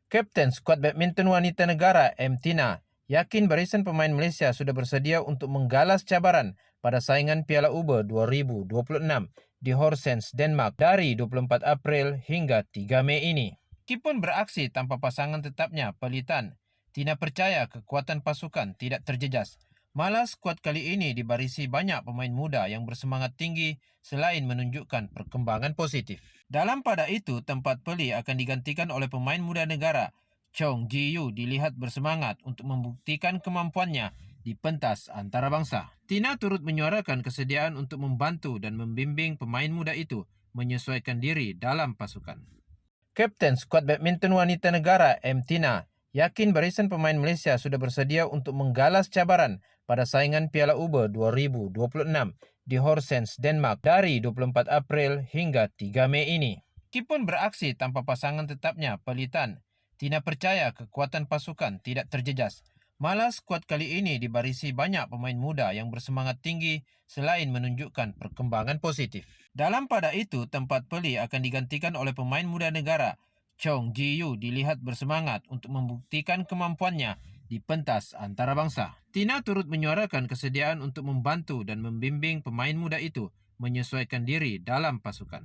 Kapten skuad badminton wanita negara M. Tina yakin barisan pemain Malaysia sudah bersedia untuk menggalas cabaran pada saingan Piala Uber 2026 di Horsens, Denmark dari 24 April hingga 3 Mei ini. Meskipun beraksi tanpa pasangan tetapnya Pelitan, Tina percaya kekuatan pasukan tidak terjejas. Malah skuad kali ini dibarisi banyak pemain muda yang bersemangat tinggi selain menunjukkan perkembangan positif. Dalam pada itu, tempat Peli akan digantikan oleh pemain muda negara Chong Ji-yu dilihat bersemangat untuk membuktikan kemampuannya di pentas antarabangsa. Tina turut menyuarakan kesediaan untuk membantu dan membimbing pemain muda itu menyesuaikan diri dalam pasukan. Kapten skuad badminton wanita negara M. Tina yakin barisan pemain Malaysia sudah bersedia untuk menggalas cabaran pada saingan Piala Uber 2026 di Horsens, Denmark dari 24 April hingga 3 Mei ini. Meskipun beraksi tanpa pasangan tetapnya Pelitan, Tina percaya kekuatan pasukan tidak terjejas. Malah skuad kali ini dibarisi banyak pemain muda yang bersemangat tinggi selain menunjukkan perkembangan positif. Dalam pada itu, tempat Peli akan digantikan oleh pemain muda negara Chong Ji-yu dilihat bersemangat untuk membuktikan kemampuannya di pentas antarabangsa. Tina turut menyuarakan kesediaan untuk membantu dan membimbing pemain muda itu menyesuaikan diri dalam pasukan.